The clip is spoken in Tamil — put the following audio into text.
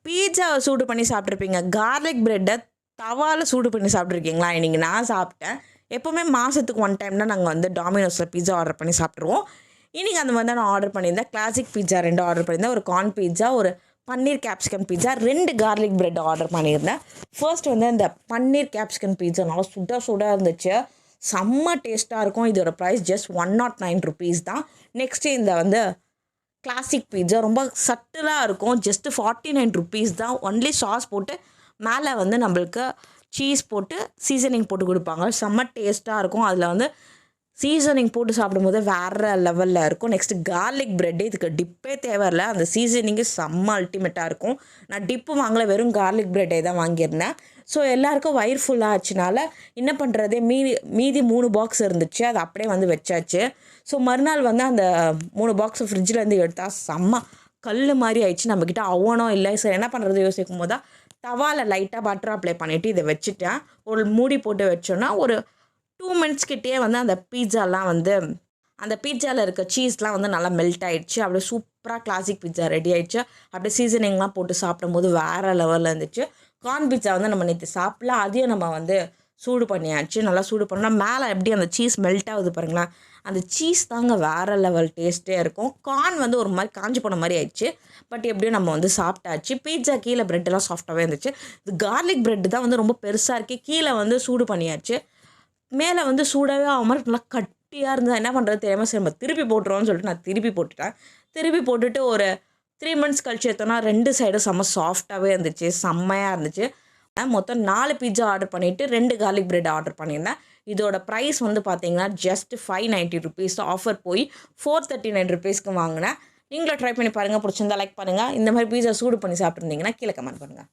பீட்சாவை சூடு பண்ணி சாப்பிட்ருப்பீங்க. கார்லிக் பிரெட்டை தவாவில் சூடு பண்ணி சாப்பிட்ருக்கீங்களா? இன்றைக்கி நான் சாப்பிட்டேன். எப்போவுமே மாதத்துக்கு 1 டைம் தான் நாங்கள் வந்து டாமினோஸில் பீட்சா ஆர்டர் பண்ணி சாப்பிட்ருவோம். இன்றைக்கி அந்த மாதிரி தான் நான் ஆர்டர் பண்ணியிருந்தேன். கிளாசிக் பீட்சா 2 ஆர்டர் பண்ணியிருந்தேன். ஒரு கார்ன் பீட்சா, ஒரு paneer capsicum pizza, 2 garlic bread order பண்ணியிருந்தேன். ஃபர்ஸ்ட் வந்து இந்த பன்னீர் கேப்சிகன் பீட்சா நல்லா சுடாக இருந்துச்சு. செம்ம டேஸ்ட்டாக இருக்கும். இதோட ப்ரைஸ் ஜஸ்ட் 109 rupees தான். நெக்ஸ்ட்டு இந்த வந்து கிளாசிக் பீட்சா ரொம்ப சட்டிலாக இருக்கும். ஜஸ்ட்டு 49 rupees தான். ஒன்லி சாஸ் போட்டு மேலே வந்து நம்மளுக்கு சீஸ் போட்டு சீசனிங் போட்டு கொடுப்பாங்க. செம்ம டேஸ்ட்டாக இருக்கும். அதில் வந்து சீசனிங் போட்டு சாப்பிடும்போது வேறு லெவலில் இருக்கும். நெக்ஸ்ட்டு கார்லிக் ப்ரெட்டு, இதுக்கு டிப்பே தேவையில்லை. அந்த சீசனிங்கு செம்ம அல்டிமேட்டாக இருக்கும். நான் டிப்பு வாங்கலை, வெறும் கார்லிக் ப்ரெட்டே தான் வாங்கியிருந்தேன். ஸோ எல்லாேருக்கும் வயிறு ஃபுல்லாக ஆச்சுனால என்ன பண்ணுறது, மீதி 3 பாக்ஸ் இருந்துச்சு, அது அப்படியே வந்து வச்சாச்சு. ஸோ மறுநாள் வந்து அந்த 3 பாக்ஸ் ஃப்ரிட்ஜிலேருந்து எடுத்தால் செம்ம கல் மாதிரி ஆயிடுச்சு. நம்மக்கிட்ட அவனும் இல்லை. சரி என்ன பண்ணுறது யோசிக்கும் போது தான் தவாவில் லைட்டாக பட்டர் அப்ளை பண்ணிவிட்டு இதை வச்சுட்டேன். ஒரு மூடி போட்டு வச்சோன்னா ஒரு 2 minutes கிட்டே வந்து அந்த பீட்சாலாம் வந்து அந்த பீட்சாவில் இருக்க சீஸ்லாம் வந்து நல்லா மெல்ட் ஆகிடுச்சு. அப்படியே சூப்பராக கிளாசிக் பீட்சா ரெடி ஆகிடுச்சு. அப்படியே சீசனிங்லாம் போட்டு சாப்பிடும்போது வேறு லெவலில் இருந்துச்சு. கார்ன் பீட்சா வந்து நம்ம நேற்று சாப்பிடலாம், அதையும் நம்ம வந்து சூடு பண்ணியாச்சு. நல்லா சூடு பண்ணால் மேலே எப்படி அந்த சீஸ் மெல்ட் ஆகுது பாருங்களேன். அந்த சீஸ் தாங்க வேறு லெவல் டேஸ்ட்டே இருக்கும். கார்ன் வந்து ஒரு மாதிரி காஞ்சி போன மாதிரி ஆயிடுச்சு. பட் எப்படியும் நம்ம வந்து சாப்பிட்டாச்சு. பீட்சா கீழே ப்ரெட்டெல்லாம் சாஃப்டாகவே இருந்துச்சு. இது கார்லிக் ப்ரெட்டு தான் வந்து ரொம்ப பெருசாக இருக்குது. கீழே வந்து சூடு பண்ணியாச்சு. மேலே வந்து சூடாகவே ஆக மாதிரி நல்லா கட்டியாக இருந்தது. என்ன பண்ணுறது தெரியாமல் சரி நம்ம திருப்பி போட்டுருவோம்னு சொல்லிட்டு நான் திருப்பி போட்டுட்டேன். திருப்பி போட்டுட்டு ஒரு 3 months கழிச்சு எடுத்தோன்னா 2 சைடும் செம்ம சாஃப்டாகவே இருந்துச்சு. செம்மையாக இருந்துச்சு. மொத்தம் 4 பீட்சா ஆர்டர் பண்ணிவிட்டு 2 கார்லிக் பிரெட் ஆர்டர் பண்ணியிருந்தேன். இதோட ப்ரைஸ் வந்து பார்த்தீங்கன்னா ஜஸ்ட் 590 rupees. ஆஃபர் போய் 439 rupeesக்கு வாங்கினேன். நீங்களும் ட்ரை பண்ணி பாருங்கள். பிடிச்சிருந்தா லைக் பண்ணுங்கள். இந்த மாதிரி பீட்சா சூடு பண்ணி சாப்பிட்ருந்தீங்கன்னா கீழே கமெண்ட் பண்ணுங்கள்.